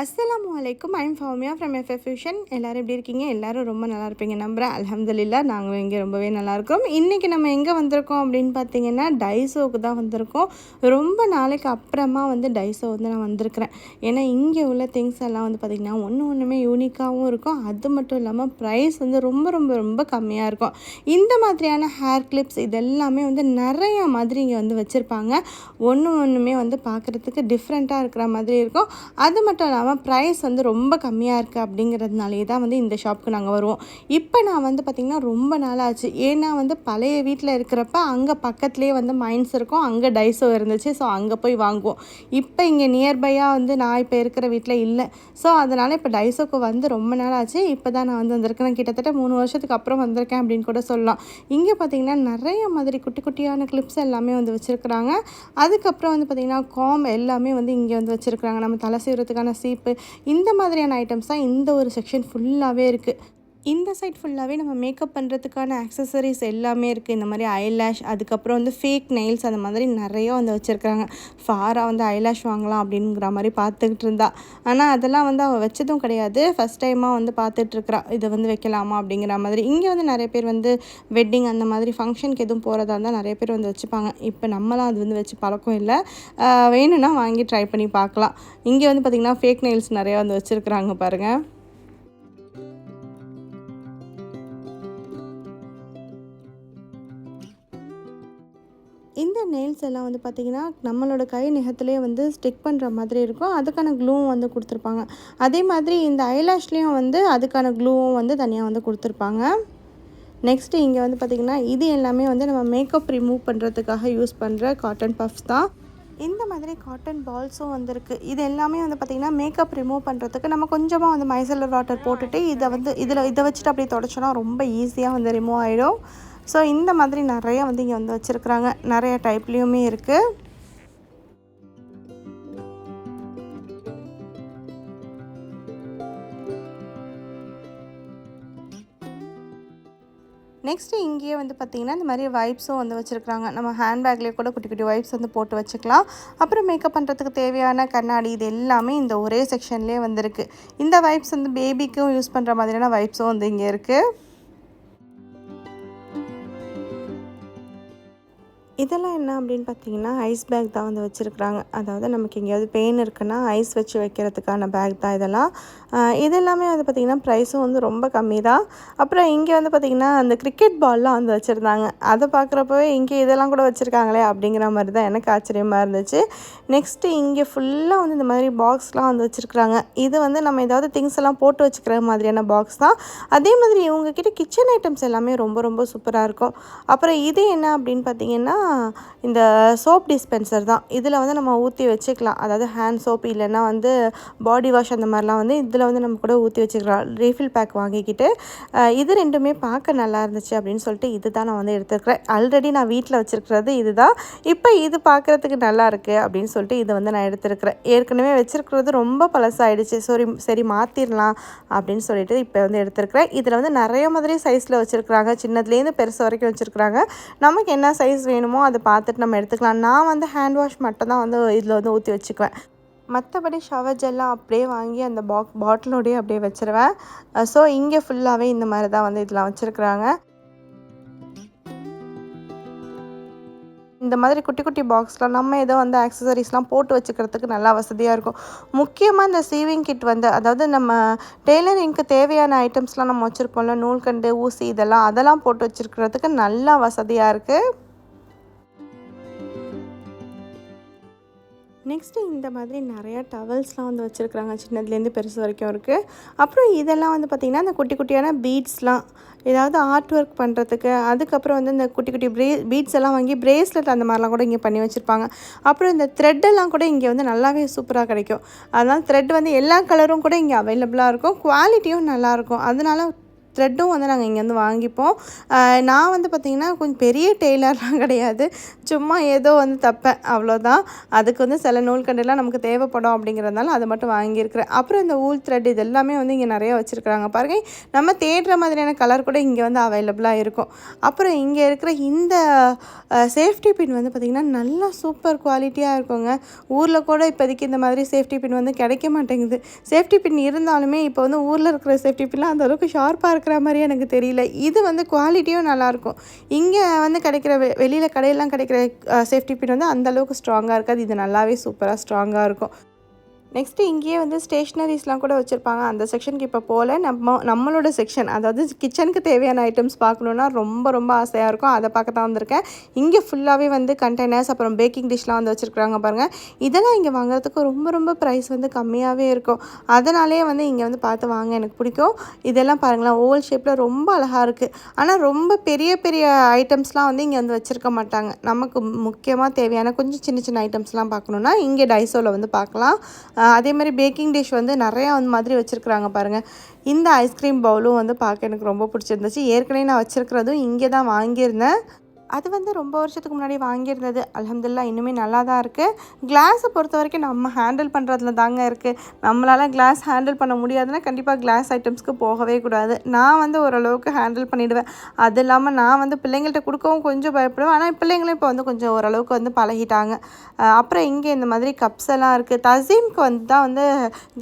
அஸ்ஸலாமு அலைக்கும். I'm Fowmiya from FF fusion. எல்லோரும் எப்படி இருக்கீங்க? எல்லோரும் ரொம்ப நல்லா இருப்பீங்க நம்புகிறேன். அல்ஹம்துலில்லாஹ் நாங்களும் இங்கே ரொம்பவே நல்லாயிருக்கோம். இன்றைக்கி நம்ம எங்கே வந்திருக்கோம் அப்படின்னு பார்த்தீங்கன்னா, டைசோவுக்கு தான் வந்திருக்கோம். ரொம்ப நாளைக்கு அப்புறமா டைசோ நான் வந்திருக்கிறேன். ஏன்னா இங்கே உள்ள திங்ஸ் எல்லாம் பார்த்திங்கன்னா ஒன்றுமே யூனிக்காகவும் இருக்கும். அது மட்டும் இல்லாமல் ப்ரைஸ் ரொம்ப ரொம்ப ரொம்ப கம்மியாக இருக்கும். இந்த மாதிரியான ஹேர் கிளிப்ஸ் இதெல்லாமே நிறையா மாதிரி இங்கே வச்சுருப்பாங்க. ஒன்றுமே பார்க்குறதுக்கு டிஃப்ரெண்ட்டாக இருக்கிற மாதிரி இருக்கும். அது மட்டும் இல்லாமல் ப்ரைஸ் ரொம்ப கம்மியாக இருக்குது அப்படிங்கிறதுனாலே தான் இந்த ஷாப்புக்கு நாங்கள் வருவோம். இப்போ நான் பார்த்திங்கன்னா ரொம்ப நாளாச்சு. ஏன்னா பழைய வீட்டில் இருக்கிறப்ப அங்கே பக்கத்துலேயே மைன்ஸ் இருக்கும், அங்கே டைசோ இருந்துச்சு. ஸோ அங்கே போய் வாங்குவோம். இப்போ இங்கே நியர்பையாக நான் இப்போ இருக்கிற வீட்டில் இல்லை. ஸோ அதனால் இப்போ டைசோக்கு ரொம்ப நாள் ஆச்சு. இப்போ தான் நான் வந்திருக்கிறேன். கிட்டத்தட்ட 3 வருஷத்துக்கு அப்புறம் வந்திருக்கேன் அப்படின்னு கூட சொல்லலாம். இங்கே பார்த்திங்கன்னா நிறைய மாதிரி குட்டி குட்டியான கிளிப்ஸ் எல்லாமே வச்சுருக்குறாங்க. அதுக்கப்புறம் பார்த்திங்கன்னா காம் எல்லாமே இங்கே வச்சுருக்குறாங்க. நம்ம தலை சீவுறதுக்கான சீப்பு, இந்த மாதிரியான ஐட்டம்ஸ் தான் இந்த ஒரு செக்ஷன் ஃபுல்லாகவே இருக்குது. இந்த சைட் ஃபுல்லாகவே நம்ம மேக்கப் பண்ணுறதுக்கான ஆக்சசரிஸ் எல்லாமே இருக்குது. இந்த மாதிரி ஐலேஷ், அதுக்கப்புறம் ஃபேக் நெயில்ஸ், அந்த மாதிரி நிறையா வச்சுருக்காங்க. ஃபாராக ஐலேஷ் வாங்கலாம் அப்படிங்கிற மாதிரி பார்த்துக்கிட்டு இருந்தா. ஆனால் அதெல்லாம் அவள் வச்சதும் கிடையாது. ஃபஸ்ட் டைமாக பார்த்துட்ருக்குறா இதை வைக்கலாமா அப்படிங்கிற மாதிரி. இங்கே நிறைய பேர் வெட்டிங் அந்த மாதிரி ஃபங்க்ஷனுக்கு எதுவும் போகிறதா இருந்தால் நிறைய பேர் வச்சுப்பாங்க. இப்போ நம்மளாம் அது வச்சு பழக்கம் இல்லை. வேணும்னா வாங்கி ட்ரை பண்ணி பார்க்கலாம். இங்கே பார்த்திங்கன்னா ஃபேக் நெயில்ஸ் நிறையா வச்சுருக்குறாங்க பாருங்கள். இந்த நெயில்ஸ் எல்லாம் பார்த்திங்கன்னா நம்மளோட கை நகத்துலேயே ஸ்டிக் பண்ணுற மாதிரி இருக்கும். அதுக்கான க்ளூவும் கொடுத்துருப்பாங்க. அதே மாதிரி இந்த ஐலாஷ்லேயும் அதுக்கான க்ளூவும் தனியாக கொடுத்துருப்பாங்க. நெக்ஸ்ட்டு இங்கே பார்த்திங்கன்னா இது எல்லாமே நம்ம மேக்கப் ரிமூவ் பண்ணுறதுக்காக யூஸ் பண்ணுற காட்டன் பஃப்ஸ் தான். இந்த மாதிரி காட்டன் பால்ஸும் வந்திருக்கு. இது எல்லாமே பார்த்திங்கன்னா மேக்கப் ரிமூவ் பண்ணுறதுக்கு நம்ம கொஞ்சமாக மைசெல்லர் வாட்டர் போட்டுட்டு இதை வச்சுட்டு அப்படியே தொடச்சோன்னா ரொம்ப ஈஸியாக ரிமூவ் ஆகிடும். ஸோ இந்த மாதிரி நிறையா இங்கே வச்சுருக்குறாங்க. நிறைய டைப்லேயுமே இருக்குது. நெக்ஸ்ட்டு இங்கேயே பார்த்திங்கன்னா இந்த மாதிரி வைப்ஸும் வச்சுருக்குறாங்க. நம்ம ஹேண்ட்பேக்லேயே கூட குட்டி குட்டி வைப்ஸ் போட்டு வச்சுக்கலாம். அப்புறம் மேக்கப் பண்ணுறதுக்கு தேவையான கண்ணாடி இது எல்லாமே இந்த ஒரே செக்ஷன்லேயே வந்திருக்கு. இந்த வைப்ஸ் பேபிக்கும் யூஸ் பண்ணுற மாதிரியான வைப்ஸும் இங்கே இருக்குது. இதெல்லாம் என்ன அப்படின்னு பார்த்தீங்கன்னா ஐஸ் பேக் தான் வச்சுருக்குறாங்க. அதாவது நமக்கு எங்கேயாவது பெயின் இருக்குன்னா ஐஸ் வச்சு வைக்கிறதுக்கான பேக் தான் இதெல்லாம். இதெல்லாமே பார்த்திங்கன்னா ப்ரைஸும் ரொம்ப கம்மி தான். அப்புறம் இங்கே பார்த்திங்கன்னா அந்த கிரிக்கெட் பால்லாம் வச்சுருந்தாங்க. அதை பார்க்குறப்பவே இங்கே இதெல்லாம் கூட வச்சுருக்காங்களே அப்படிங்கிற மாதிரி தான் எனக்கு ஆச்சரியமாக இருந்துச்சு. நெக்ஸ்ட்டு இங்கே ஃபுல்லாக இந்த மாதிரி பாக்ஸ்லாம் வச்சுருக்குறாங்க. இது நம்ம ஏதாவது திங்ஸ் எல்லாம் போட்டு வச்சுக்கிற மாதிரியான பாக்ஸ் தான். அதே மாதிரி இவங்கக்கிட்ட கிச்சன் ஐட்டம்ஸ் எல்லாமே ரொம்ப ரொம்ப சூப்பராக இருக்கும். அப்புறம் இது என்ன அப்படின்னு பார்த்தீங்கன்னா இந்த சோப் டிஸ்பென்சர் தான். இதில் நம்ம ஊற்றி வச்சுக்கலாம். அதாவது ஹேண்ட் சோப் இல்லைன்னா பாடி வாஷ் அந்த மாதிரிலாம் இதில் நம்ம கூட ஊற்றி வச்சுக்கலாம். ரீஃபில் பேக் வாங்கிக்கிட்டு இது ரெண்டுமே பார்க்க நல்லா இருந்துச்சு அப்படின்னு சொல்லிட்டு இது தான் நான் எடுத்துருக்கிறேன். ஆல்ரெடி நான் வீட்டில் வச்சுருக்கிறது இது தான். இப்போ இது பார்க்குறதுக்கு நல்லா இருக்குது அப்படின்னு சொல்லிட்டு இதை நான் எடுத்துருக்கிறேன். ஏற்கனவே வச்சுருக்கிறது ரொம்ப பழசாயிடுச்சு. சரி மாற்றிடலாம் அப்படின்னு சொல்லிட்டு இப்போ எடுத்துருக்கிறேன். இதில் நிறைய மாதிரி சைஸில் வச்சுருக்குறாங்க. சின்னதுலேருந்து பெருசு வரைக்கும் வச்சுருக்குறாங்க. நமக்கு என்ன சைஸ் வேணுமோ அதை பார்த்துட்டு நம்ம எடுத்துக்கலாம். நான் ஹேண்ட் வாஷ் மட்டும் தான் இதில் ஊற்றி வச்சுக்குவேன். மற்றபடி ஷவர் ஜெல்லாம் அப்படியே வாங்கி அந்த பாட்டிலோடையே அப்படியே வச்சுருவேன். ஸோ இங்கே ஃபுல்லாகவே இந்த மாதிரி தான் இதெல்லாம் வச்சுருக்குறாங்க. இந்த மாதிரி குட்டி குட்டி பாக்ஸ்லாம் நம்ம ஏதோ ஆக்சசரிஸ்லாம் போட்டு வச்சுக்கிறதுக்கு நல்லா வசதியாக இருக்கும். முக்கியமாக இந்த சீவிங் கிட் அதாவது நம்ம டெய்லரிங்க்கு தேவையான ஐட்டம்ஸ்லாம் நம்ம வச்சுருப்போம்ல, நூல்கண்டு, ஊசி அதெல்லாம் போட்டு வச்சுருக்கிறதுக்கு நல்லா வசதியாக இருக்குது. நெக்ஸ்ட்டு இந்த மாதிரி நிறையா டவல்ஸ்லாம் வச்சுருக்குறாங்க. சின்னதுலேருந்து பெருசு வரைக்கும் இருக்குது. அப்புறம் இதெல்லாம் பார்த்திங்கன்னா இந்த குட்டி குட்டியான பீட்ஸ்லாம் ஏதாவது ஆர்ட் ஒர்க் பண்ணுறதுக்கு. அதுக்கப்புறம் இந்த குட்டி குட்டி பீட்ஸ் எல்லாம் வாங்கி பிரேஸ்லெட் அந்த மாதிரிலாம் கூட இங்கே பண்ணி வச்சுருப்பாங்க. அப்புறம் இந்த த்ரெட்டெல்லாம் கூட இங்கே நல்லாவே சூப்பராக கிடைக்கும். அதனால் த்ரெட் எல்லா கலரும் கூட இங்கே அவைலபிளாக இருக்கும். குவாலிட்டியும் நல்லாயிருக்கும். அதனால த்ரெட்டும் வந்து நாங்கள் இங்கே வந்து வாங்கிப்போம். நான் வந்து பார்த்திங்கன்னா கொஞ்சம் பெரிய டெய்லர்லாம் கிடையாது, சும்மா ஏதோ வந்து தைப்பேன் அவ்வளோதான். அதுக்கு வந்து சில நூல்கண்டெல்லாம் நமக்கு தேவைப்படும் அப்படிங்கிறதுனால அதை மட்டும் வாங்கியிருக்கிறேன். அப்புறம் இந்த ஊல் த்ரெட் இது எல்லாமே வந்து இங்கே நிறையா வச்சுருக்குறாங்க பாருங்கள். நம்ம தேடுற மாதிரியான கலர் கூட இங்கே வந்து அவைலபிளாக இருக்கும். அப்புறம் இங்கே இருக்கிற இந்த சேஃப்டி பின் வந்து பார்த்திங்கன்னா நல்லா சூப்பர் குவாலிட்டியாக இருக்குங்க. ஊரில் கூட இப்போதைக்கு இந்த மாதிரி சேஃப்டி பின் வந்து கிடைக்க மாட்டேங்குது. சேஃப்டி பின் இருந்தாலுமே இப்போ வந்து ஊரில் இருக்கிற சேஃப்டி பின்லாம் அந்தளவுக்கு ஷார்ப்பாக இருக்கிற மாதிரியே எனக்கு தெரியல. இது வந்து குவாலிட்டியும் நல்லாயிருக்கும். இங்கே வந்து கிடைக்கிற வெளியில் கடையெல்லாம் கிடைக்கிற சேஃப்டி பின் வந்து அந்தளவுக்கு ஸ்ட்ராங்காக இருக்காது. இது நல்லாவே சூப்பராக ஸ்ட்ராங்காக இருக்கும். நெக்ஸ்ட்டு இங்கேயே வந்து ஸ்டேஷ்னரிஸ்லாம் கூட வச்சுருப்பாங்க. அந்த செக்ஷனுக்கு இப்போ போல் நம்மளோட செக்ஷன், அதாவது கிச்சனுக்கு தேவையான ஐட்டம்ஸ் பார்க்கணுன்னா ரொம்ப ரொம்ப ஆசையாக இருக்கும். அதை பார்க்க தான் வந்திருக்கேன். இங்கே ஃபுல்லாகவே வந்து கண்டெய்னர்ஸ் அப்புறம் பேக்கிங் டிஷ்லாம் வந்து வச்சுருக்குறாங்க பாருங்கள். இதெல்லாம் இங்கே வாங்குறதுக்கு ரொம்ப ரொம்ப ப்ரைஸ் வந்து கம்மியாகவே இருக்கும். அதனாலே வந்து இங்கே வந்து பார்த்து வாங்க எனக்கு பிடிக்கும். இதெல்லாம் பாருங்களேன், ஓவல் ஷேப்பில் ரொம்ப அழகாக இருக்குது. ஆனால் ரொம்ப பெரிய பெரிய ஐட்டம்ஸ்லாம் வந்து இங்கே வந்து வச்சுருக்க மாட்டாங்க. நமக்கு முக்கியமாக தேவையான கொஞ்சம் சின்ன சின்ன ஐட்டம்ஸ்லாம் பார்க்கணுன்னா இங்கே டைசோவில் வந்து பார்க்கலாம். அதே மாதிரி பேக்கிங் டிஷ் வந்து நிறையா வந்து மாதிரி வச்சுருக்குறாங்க பாருங்கள். இந்த ஐஸ்கிரீம் பவுலும் வந்து பார்க்க எனக்கு ரொம்ப பிடிச்சிருந்துச்சு. ஏற்கனவே நான் வச்சுருக்கிறதும் இங்கே தான் வாங்கியிருந்தேன். அது வந்து ரொம்ப வருஷத்துக்கு முன்னாடி வாங்கியிருந்தது. அல்ஹம்துலில்லாஹ் இன்னுமே நல்லா தான் இருக்குது. கிளாஸை பொறுத்த வரைக்கும் நம்ம ஹேண்டில் பண்ணுறதுல தாங்க இருக்குது. நம்மளால் கிளாஸ் ஹேண்டில் பண்ண முடியாதுன்னா கண்டிப்பாக கிளாஸ் ஐட்டம்ஸ்க்கு போகவே கூடாது. நான் வந்து ஓரளவுக்கு ஹேண்டில் பண்ணிவிடுவேன். அது இல்லாமல் நான் வந்து பிள்ளைங்கள்ட்ட கொடுக்கவும் கொஞ்சம் பயப்படுவேன். ஆனால் பிள்ளைங்களும் இப்போ வந்து கொஞ்சம் ஓரளவுக்கு வந்து பழகிட்டாங்க. அப்புறம் இங்கே இந்த மாதிரி கப்ஸ் எல்லாம் இருக்குது. தசீம்க்கு வந்து தான் வந்து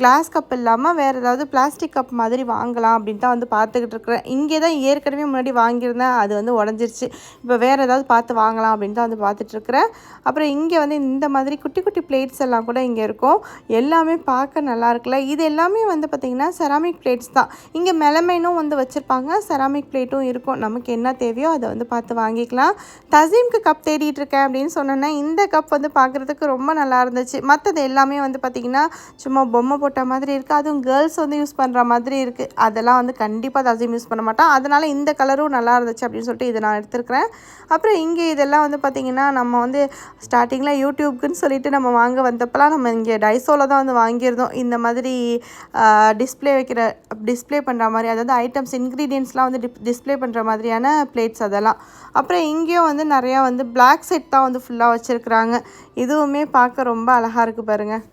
கிளாஸ் கப் இல்லாமல் வேறு ஏதாவது பிளாஸ்டிக் கப் மாதிரி வாங்கலாம் அப்படின்னு தான் வந்து பார்த்துக்கிட்டு இருக்கிறேன். இங்கே தான் ஏற்கனவே முன்னாடி வாங்கியிருந்தேன், அது வந்து உடஞ்சிருச்சு. இப்போ வேறு ஏதாவது பார்த்து வாங்கலாம் அப்படின்னு தான் வந்து பார்த்துட்ருக்குறேன். அப்புறம் இங்கே வந்து இந்த மாதிரி குட்டி குட்டி பிளேட்ஸ் எல்லாம் கூட இங்கே இருக்கும். எல்லாமே பார்க்க நல்லா இருக்குல்ல. இது எல்லாமே வந்து பார்த்திங்கன்னா செராமிக் பிளேட்ஸ் தான். இங்கே மெலமைனும் வந்து வச்சுருப்பாங்க, செராமிக் பிளேட்டும் இருக்கும். நமக்கு என்ன தேவையோ அதை வந்து பார்த்து வாங்கிக்கலாம். தசீம்க்கு கப் தேடிட்டு இருக்கேன் அப்படின்னு சொன்னேன்னா இந்த கப் வந்து பார்க்குறதுக்கு ரொம்ப நல்லா இருந்துச்சு. மற்றது எல்லாமே வந்து பார்த்திங்கன்னா சும்மா பொம்மை போட்ட மாதிரி இருக்குது. அதுவும் கேர்ள்ஸ் வந்து யூஸ் பண்ணுற மாதிரி இருக்குது. அதெல்லாம் வந்து கண்டிப்பாக தசீம் யூஸ் பண்ண மாட்டான். அதனால் இந்த கலரும் நல்லா இருந்துச்சு அப்படின்னு சொல்லிட்டு இதை நான் எடுத்துருக்கிறேன். அப்புறம் இங்கே இதெல்லாம் வந்து பார்த்திங்கன்னா நம்ம வந்து ஸ்டார்டிங்கில் யூடியூப்க்குன்னு சொல்லிட்டு நம்ம வாங்க வந்தப்பெல்லாம் நம்ம இங்கே டைசோவில் தான் வந்து வாங்கியிருந்தோம். இந்த மாதிரி டிஸ்ப்ளே பண்ணுற மாதிரி, அதாவது ஐட்டம்ஸ் இன்க்ரீடியன்ட்ஸ்லாம் வந்து டிஸ்ப்ளே பண்ணுற மாதிரியான பிளேட்ஸ் அதெல்லாம். அப்புறம் இங்கேயும் வந்து நிறையா வந்து பிளாக் செட் தான் வந்து ஃபுல்லாக வச்சுருக்குறாங்க. இதுவுமே பார்க்க ரொம்ப அழகாக இருக்குது பாருங்கள்.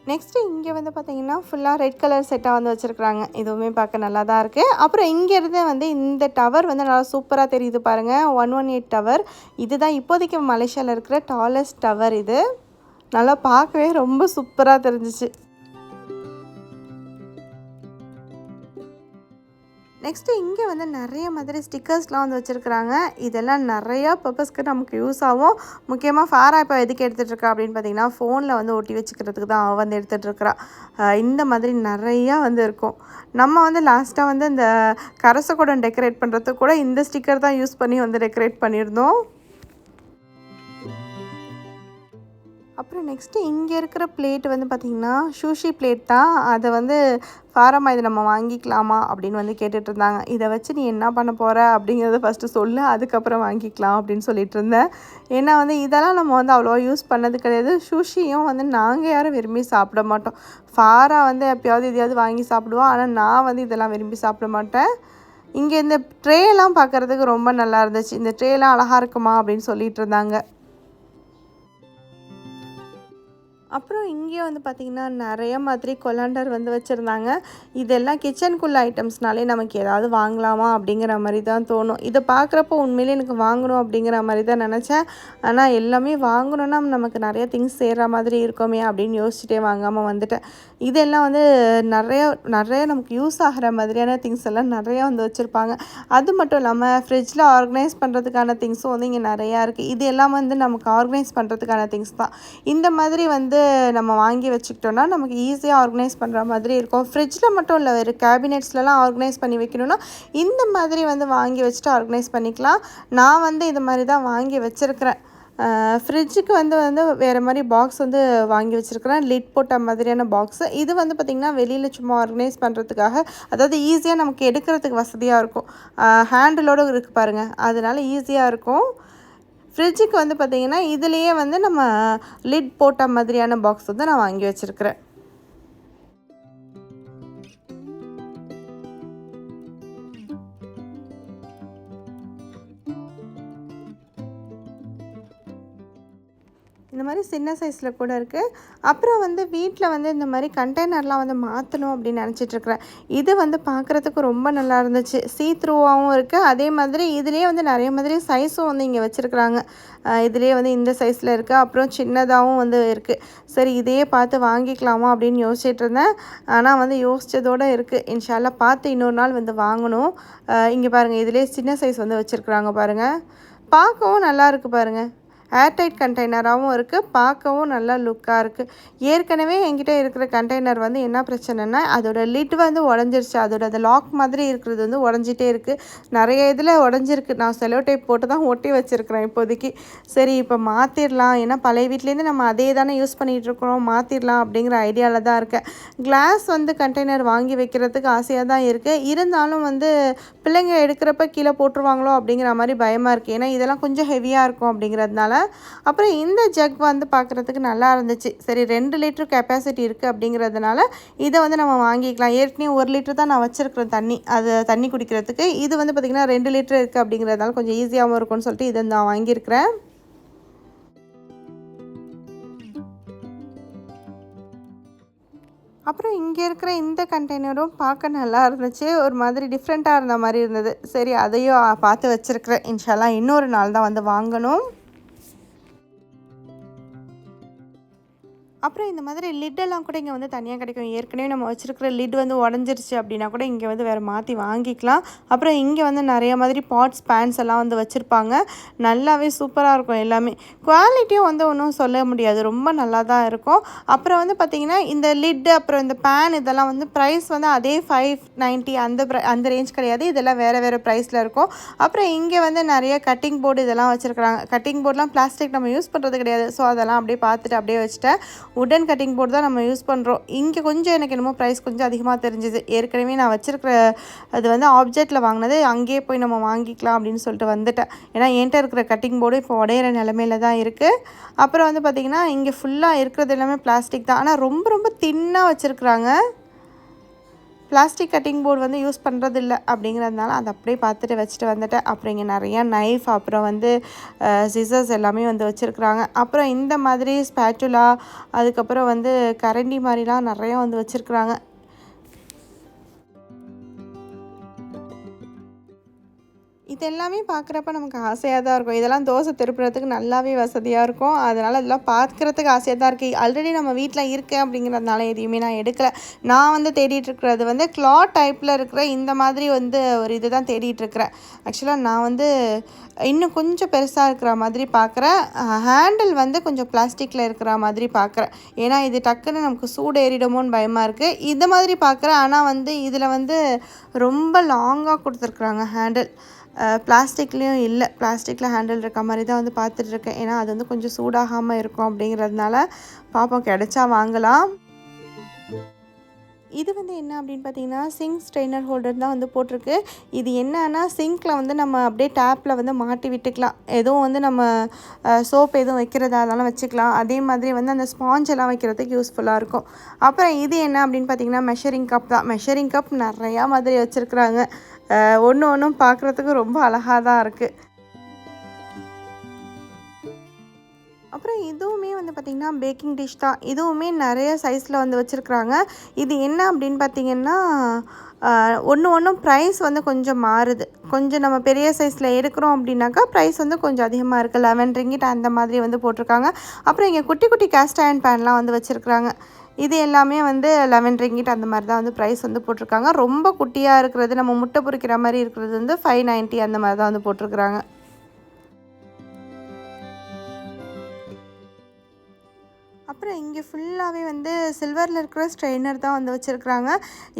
நெக்ஸ்ட்டு இங்கே வந்து பார்த்திங்கன்னா ஃபுல்லாக ரெட் கலர் செட்டாக வந்து வச்சுருக்குறாங்க. இதுவுமே பார்க்க நல்லா தான் இருக்குது. அப்புறம் இங்கேருந்து வந்து இந்த டவர் வந்து நல்லா சூப்பராக தெரியுது பாருங்கள், 118 டவர். இதுதான் இப்போதைக்கு மலேசியாவில் இருக்கிற டாலஸ்ட் டவர். இது நல்லா பார்க்கவே ரொம்ப சூப்பராக தெரிஞ்சிச்சு. நெக்ஸ்ட்டு இங்கே வந்து நிறைய மாதிரி ஸ்டிக்கர்ஸ்லாம் வந்து வச்சுருக்குறாங்க. இதெல்லாம் நிறையா பர்பஸ்க்கு நமக்கு யூஸ் ஆகும். முக்கியமாக ஃபாரா இப்போ எதுக்கு எடுத்துகிட்ருக்கா அப்படின்னு பார்த்திங்கன்னா ஃபோனில் வந்து ஒட்டி வச்சுக்கிறதுக்கு தான் அவள் வந்து எடுத்துகிட்ருக்குறா. இந்த மாதிரி நிறையா வந்து இருக்கும். நம்ம வந்து லாஸ்ட்டாக வந்து இந்த கரசக்குடம் டெக்கரேட் பண்ணுறதுக்கு கூட இந்த ஸ்டிக்கர் தான் யூஸ் பண்ணி வந்து டெக்கரேட் பண்ணியிருந்தோம். அப்புறம் நெக்ஸ்ட்டு இங்கே இருக்கிற பிளேட் வந்து பார்த்திங்கன்னா சூஷி பிளேட் தான். அதை வந்து ஃபாரமா இதை நம்ம வாங்கிக்கலாமா அப்படின்னு வந்து கேட்டுட்ருந்தாங்க. இதை வச்சு நீ என்ன பண்ண போகிற அப்படிங்கிறத ஃபஸ்ட்டு சொல்லு, அதுக்கப்புறம் வாங்கிக்கலாம் அப்படின்னு சொல்லிட்டு இருந்தேன். ஏன்னா வந்து இதெல்லாம் நம்ம வந்து அவ்வளோவா யூஸ் பண்ணது கிடையாது. சூஷியும் வந்து நாங்கள் யாரும் விரும்பி சாப்பிட மாட்டோம். ஃபாரா வந்து எப்போயாவது எதையாவது வாங்கி சாப்பிடுவோம். ஆனால் நான் வந்து இதெல்லாம் விரும்பி சாப்பிட மாட்டேன். இங்கே இந்த ட்ரேலாம் பார்க்குறதுக்கு ரொம்ப நல்லா இருந்துச்சு. இந்த ட்ரேலாம் அழகாக இருக்குமா அப்படின்னு சொல்லிட்டு இருந்தாங்க. அப்புறம் இங்கே வந்து பார்த்திங்கன்னா நிறைய மாதிரி கொலாண்டர் வந்து வச்சுருந்தாங்க. இதெல்லாம் கிச்சனுக்குள்ள ஐட்டம்ஸ்னாலே நமக்கு ஏதாவது வாங்கலாமா அப்படிங்கிற மாதிரி தான் தோணும். இதை பார்க்குறப்போ உண்மையிலே எனக்கு வாங்கணும் அப்படிங்கிற மாதிரி தான் நினச்சேன். ஆனால் எல்லாமே வாங்கணுன்னா நமக்கு நிறைய திங்ஸ் சேர்கிற மாதிரி இருக்குமே அப்படின்னு யோசிச்சுட்டே வாங்காமல் வந்துட்டேன். இதெல்லாம் வந்து நிறைய நமக்கு யூஸ் ஆகிற மாதிரியான திங்ஸ் எல்லாம் நிறையா வந்து வச்சுருப்பாங்க. அது மட்டும் இல்லாமல் ஃப்ரிட்ஜில் ஆர்கனைஸ் பண்ணுறதுக்கான திங்ஸும் வந்து இங்கே நிறையா இருக்குது. இது எல்லாம் வந்து நமக்கு ஆர்கனைஸ் பண்ணுறதுக்கான திங்ஸ் தான். இந்த மாதிரி வந்து நம்ம வாங்கி வச்சுக்கிட்டோன்னா நமக்கு ஈஸியாக ஆர்கனைஸ் பண்ணுற மாதிரி இருக்கும். ஃப்ரிட்ஜில் மட்டும் இல்லை, வேறு கேபினெட்ஸ்லலாம் ஆர்கனைஸ் பண்ணி வைக்கணுன்னா இந்த மாதிரி வந்து வாங்கி வச்சுட்டு ஆர்கனைஸ் பண்ணிக்கலாம். நான் வந்து இது மாதிரி தான் வாங்கி வச்சுருக்கிறேன். ஃப்ரிட்ஜுக்கு வந்து வேறு மாதிரி பாக்ஸ் வந்து வாங்கி வச்சுருக்கிறேன், லிட் போட்ட மாதிரியான பாக்ஸு. இது வந்து பார்த்திங்கன்னா வெளியில் சும்மா ஆர்கனைஸ் பண்ணுறதுக்காக, அதாவது ஈஸியாக நமக்கு எடுக்கிறதுக்கு வசதியாக இருக்கும். ஹேண்டிலோடு இருக்குது பாருங்கள், அதனால ஈஸியாக இருக்கும். ஃப்ரிட்ஜுக்கு வந்து பார்த்திங்கன்னா இதுலேயே வந்து நம்ம லிட் போட்ட மாதிரியான பாக்ஸ் வந்து நான் வாங்கி வச்சுருக்கிறேன். இந்த மாதிரி சின்ன சைஸில் கூட இருக்குது. அப்புறம் வந்து வீட்டில் வந்து இந்த மாதிரி கண்டெய்னர்லாம் வந்து மாற்றணும் அப்படின்னு நினச்சிட்ருக்கிறேன். இது வந்து பார்க்குறதுக்கு ரொம்ப நல்லா இருந்துச்சு. த்ரூவாகவும் இருக்குது. அதே மாதிரி இதுலேயே வந்து நிறைய மாதிரி சைஸும் வந்து இங்கே வச்சுருக்குறாங்க. இதுலேயே வந்து இந்த சைஸில் இருக்குது, அப்புறம் சின்னதாகவும் வந்து இருக்குது. சரி இதையே பார்த்து வாங்கிக்கலாமா அப்படின்னு யோசிச்சுட்டு இருந்தேன். ஆனால் வந்து யோசித்ததோடு இருக்குது. இன்ஷால்லா பார்த்து இன்னொரு நாள் வந்து வாங்கணும். இங்கே பாருங்கள், இதுலேயே சின்ன சைஸ் வந்து வச்சுருக்குறாங்க பாருங்கள். பார்க்கவும் நல்லா இருக்குது பாருங்கள். ஏர்டைட் கண்டெய்னராகவும் இருக்குது, பார்க்கவும் நல்லா லுக்காக இருக்குது. ஏற்கனவே என்கிட்ட இருக்கிற கண்டெய்னர் வந்து என்ன பிரச்சனைனா, அதோட லிட் வந்து உடஞ்சிருச்சு. அதோட அந்த லாக் மாதிரி இருக்கிறது வந்து உடஞ்சிட்டே இருக்குது. நிறைய இதில் உடஞ்சிருக்கு. நான் செலோ டேப் போட்டு தான் ஒட்டி வச்சுருக்கிறேன் இப்போதைக்கு. சரி இப்போ மாற்றிடலாம், ஏன்னா பழைய வீட்லேருந்து நம்ம அதே தானே யூஸ் பண்ணிகிட்ருக்கிறோம், மாற்றிடலாம் அப்படிங்கிற ஐடியாவில் தான் இருக்கேன். கிளாஸ் வந்து கண்டெய்னர் வாங்கி வைக்கிறதுக்கு ஆசையாக தான் இருக்குது. இருந்தாலும் வந்து பிள்ளைங்க எடுக்கிறப்ப கீழே போட்டுருவாங்களோ அப்படிங்கிற மாதிரி பயமாக இருக்குது. ஏன்னா இதெல்லாம் கொஞ்சம் ஹெவியாக இருக்கும் அப்படிங்கிறதுனால. அப்புறம் இந்த ஜக் வந்து பார்க்குறதுக்கு நல்லா இருந்துச்சு. சரி 2 லிட்டர் கெப்பாசிட்டி இருக்குது அப்படிங்கிறதுனால இதை வந்து நம்ம வாங்கிக்கலாம். ஏற்கனவே 1 லிட்டர் தான் நான் வச்சுருக்கிறேன் தண்ணி குடிக்கிறதுக்கு. இது வந்து பார்த்திங்கன்னா 2 லிட்டர் இருக்குது அப்படிங்கிறதுனால கொஞ்சம் ஈஸியாகவும் இருக்கும்னு சொல்லிட்டு இதை நான் வாங்கியிருக்கிறேன். அப்புறம் இங்கே இருக்கிற இந்த கண்டெய்னரும் பார்க்க நல்லா இருந்துச்சு. ஒரு மாதிரி டிஃப்ரெண்ட்டாக இருந்த மாதிரி இருந்தது. சரி அதையும் பார்த்து வச்சுருக்கிறேன். இன்ஷால்லா இன்னொரு நாள் தான் வந்து வாங்கணும். அப்புறம் இந்த மாதிரி லிட்டெல்லாம் கூட இங்கே வந்து தனியாக கிடைக்கும். ஏற்கனவே நம்ம வச்சுருக்கிற லிட் வந்து உடஞ்சிருச்சு அப்படின்னா கூட இங்கே வந்து வேறு மாற்றி வாங்கிக்கலாம். அப்புறம் இங்கே வந்து நிறைய மாதிரி பாட்ஸ் பேன்ஸ் எல்லாம் வந்து வச்சுருப்பாங்க. நல்லாவே சூப்பராக இருக்கும் எல்லாமே. குவாலிட்டியும் வந்து ஒன்றும் சொல்ல முடியாது, ரொம்ப நல்லா தான் இருக்கும். அப்புறம் வந்து பார்த்திங்கன்னா இந்த லிட்டு அப்புறம் இந்த பேன் இதெல்லாம் வந்து ப்ரைஸ் வந்து அதே 590 அந்த ரேஞ்ச் கிடையாது. இதெல்லாம் வேறு வேறு ப்ரைஸில் இருக்கும். அப்புறம் இங்கே வந்து நிறைய கட்டிங் போர்டு இதெல்லாம் வச்சுருக்குறாங்க. கட்டிங் போர்டெலாம் பிளாஸ்டிக் நம்ம யூஸ் பண்ணுறது கிடையாது. ஸோ அதெல்லாம் அப்படியே பார்த்துட்டு அப்படியே வச்சுட்டேன். உடன் கட்டிங் போர்டு தான் நம்ம யூஸ் பண்ணுறோம். இங்கே கொஞ்சம் எனக்கு என்னமோ ப்ரைஸ் கொஞ்சம் அதிகமாக தெரிஞ்சுது. ஏற்கனவே நான் வச்சுருக்கிற அது வந்து ஆப்ஜெக்டில் வாங்கினது, அங்கேயே போய் நம்ம வாங்கிக்கலாம் அப்படின்னு சொல்லிட்டு வந்துட்டேன். ஏன்னா என்கிட்ட இருக்கிற கட்டிங் போர்டு இப்போ உடையிற நிலமையில தான் இருக்குது. அப்புறம் வந்து பார்த்திங்கன்னா இங்கே ஃபுல்லாக இருக்கிறது எல்லாமே பிளாஸ்டிக் தான். ஆனால் ரொம்ப ரொம்ப தின்னாக வச்சுருக்குறாங்க. பிளாஸ்டிக் கட்டிங் போர்டு வந்து யூஸ் பண்ணுறது இல்லை அப்படிங்கிறதுனால அதை அப்படியே பார்த்துட்டு வச்சுட்டு வந்துட்டேன். அப்புறம் இங்கே நிறையா நைஃப், அப்புறம் வந்து சிசர்ஸ் எல்லாமே வந்து வச்சுருக்குறாங்க. அப்புறம் இந்த மாதிரி ஸ்பேச்சுலா, அதுக்கப்புறம் வந்து கரண்டி மாதிரிலாம் நிறையா வந்து வச்சுருக்குறாங்க. இது எல்லாமே பார்க்குறப்ப நமக்கு ஆசையாக தான் இருக்கும். இதெல்லாம் தோசை திருப்புறதுக்கு நல்லாவே வசதியாக இருக்கும். அதனால் இதெல்லாம் பார்க்குறதுக்கு ஆசையாக தான் இருக்குது. ஆல்ரெடி நம்ம வீட்டில் இருக்கேன் அப்படிங்கிறதுனால எதையுமே நான் எடுக்கலை. நான் வந்து தேடிட்டுருக்கிறது வந்து கிளாத் டைப்பில் இருக்கிற இந்த மாதிரி வந்து ஒரு இது தான் தேடிட்டுருக்கிறேன். ஆக்சுவலாக நான் வந்து இன்னும் கொஞ்சம் பெருசாக இருக்கிற மாதிரி பார்க்குறேன். ஹேண்டில் வந்து கொஞ்சம் பிளாஸ்டிக்கில் இருக்கிற மாதிரி பார்க்குறேன். ஏன்னா இது டக்குன்னு நமக்கு சூடு ஏறிடுமோன்னு பயமாக இருக்குது. இந்த மாதிரி பார்க்குறேன். ஆனால் வந்து இதில் வந்து ரொம்ப லாங்காக கொடுத்துருக்குறாங்க ஹேண்டில். பிளாஸ்டிக்லேயும் இல்லை, பிளாஸ்டிக்கில் ஹேண்டில் இருக்க மாதிரி தான் வந்து பார்த்துட்ருக்கேன். ஏன்னா அது வந்து கொஞ்சம் சூடாகாமல் இருக்கும் அப்படிங்கிறதுனால பார்ப்போம், கிடைச்சா வாங்கலாம். இது வந்து என்ன அப்படின்னு பார்த்தீங்கன்னா சிங்க் ஸ்ட்ரெயினர் ஹோல்டர் தான் வந்து போட்டிருக்கு. இது என்னன்னா சிங்க்கில் வந்து நம்ம அப்படியே டேப்பில் வந்து மாட்டி விட்டுக்கலாம். எதுவும் வந்து நம்ம சோப் எதுவும் வைக்கிறதா இருந்தாலும் வச்சுக்கலாம். அதே மாதிரி வந்து அந்த ஸ்பாஞ்ச் எல்லாம் வைக்கிறதுக்கு யூஸ்ஃபுல்லாக இருக்கும். அப்புறம் இது என்ன அப்படின்னு பார்த்தீங்கன்னா மெஷரிங் கப் தான். மெஷரிங் கப் நிறையா மாதிரி வச்சுருக்குறாங்க. ஒன்றும் பார்க்குறதுக்கு ரொம்ப அழகாக தான் இருக்குது. அப்புறம் இதுவுமே வந்து பார்த்திங்கன்னா பேக்கிங் டிஷ் தான். இதுவுமே நிறைய சைஸில் வந்து வச்சுருக்குறாங்க. இது என்ன அப்படின்னு பார்த்திங்கன்னா ஒன்றும் ப்ரைஸ் வந்து கொஞ்சம் மாறுது. கொஞ்சம் நம்ம பெரிய சைஸில் எடுக்கிறோம் அப்படின்னாக்கா ப்ரைஸ் வந்து கொஞ்சம் அதிகமாக இருக்குது. 11 ரிங்கிட் அந்த மாதிரி வந்து போட்டிருக்காங்க. அப்புறம் இங்கே குட்டி குட்டி கேஸ்ட் அயர்ன் பேன்லாம் வந்து வச்சுருக்குறாங்க. இது எல்லாமே வந்து 11 ரிங்கிட் அந்த மாதிரி தான் வந்து ப்ரைஸ் வந்து போட்டிருக்காங்க. ரொம்ப குட்டியாக இருக்கிறது, நம்ம முட்டை பொரிக்கிற மாதிரி இருக்கிறது வந்து 590 அந்த மாதிரி தான் வந்து போட்டிருக்குறாங்க. அப்புறம் இங்கே ஃபுல்லாகவே வந்து சில்வரில் இருக்கிற ஸ்ட்ரெயினர் தான் வந்து வச்சுருக்குறாங்க.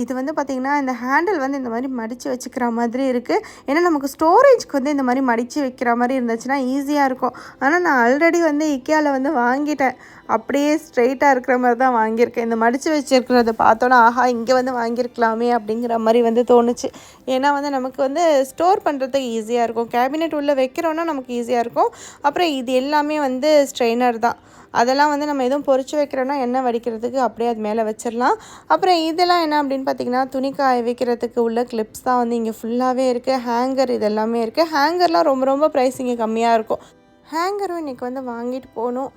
இது வந்து பார்த்திங்கன்னா இந்த ஹேண்டில் வந்து இந்த மாதிரி மடித்து வச்சுக்கிற மாதிரி இருக்குது. ஏன்னா நமக்கு ஸ்டோரேஜ்க்கு வந்து இந்த மாதிரி மடித்து வைக்கிற மாதிரி இருந்துச்சுன்னா ஈஸியாக இருக்கும். ஆனால் நான் ஆல்ரெடி வந்து இக்கியாவில் வந்து வாங்கிட்டேன். அப்படியே ஸ்ட்ரெயிட்டாக இருக்கிற மாதிரி தான் வாங்கியிருக்கேன். இந்த மடித்து வச்சுருக்கிறத பார்த்தோன்னா ஆஹா இங்கே வந்து வாங்கியிருக்கலாமே அப்படிங்கிற மாதிரி வந்து தோணுச்சு. ஏன்னா வந்து நமக்கு வந்து ஸ்டோர் பண்ணுறதுக்கு ஈஸியாக இருக்கும். கேபினெட் உள்ளே வைக்கிறோன்னா நமக்கு ஈஸியாக இருக்கும். அப்புறம் இது எல்லாமே வந்து ஸ்ட்ரெயினர் தான். அதெல்லாம் வந்து நம்ம எதுவும் பொரிச்சு வைக்கிறோன்னா எண்ணெய் வடிக்கிறதுக்கு அப்படியே அது மேலே வச்சிடலாம். அப்புறம் இதெல்லாம் என்ன அப்படின்னு பார்த்திங்கன்னா துணி காய வைக்கிறதுக்கு உள்ள கிளிப்ஸ் தான் வந்து இங்கே ஃபுல்லாகவே இருக்குது. ஹேங்கர் இது எல்லாமே இருக்குது. ஹேங்கர்லாம் ரொம்ப ரொம்ப ப்ரைஸ் இங்கே கம்மியாக இருக்கும். ஹேங்கரும் இன்றைக்கி வந்து வாங்கிட்டு போகணும்.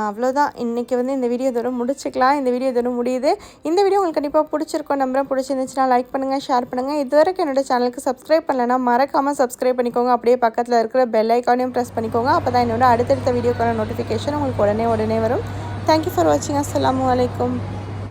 அவ்வளோதான். இன்றைக்கி வந்து இந்த வீடியோ இதோட முடிச்சுக்கலாம். இந்த வீடியோ இதோட முடியுது. இந்த வீடியோ உங்களுக்கு கண்டிப்பாக பிடிச்சிருக்கோம் நம்புறேன். பிடிச்சிருந்துச்சுன்னா லைக் பண்ணுங்கள், ஷேர் பண்ணுங்கள். இதுவரைக்கும் என்னோடய சேனலுக்கு சப்ஸ்கிரைப் பண்ணலைன்னா மறக்காமல் சப்ஸ்கிரைப் பண்ணிக்கோங்க. அப்படியே பக்கத்தில் இருக்கிற பெல் ஐக்கானையும் ப்ரெஸ் பண்ணிக்கோங்க. அப்போ தான் என்னோட அடுத்தடுத்த வீடியோக்கான நோட்டிஃபிகேஷன் உங்களுக்கு உடனே வரும். தேங்க்யூ ஃபார் வாட்சிங். அஸ்ஸலாமு அலைக்கும்.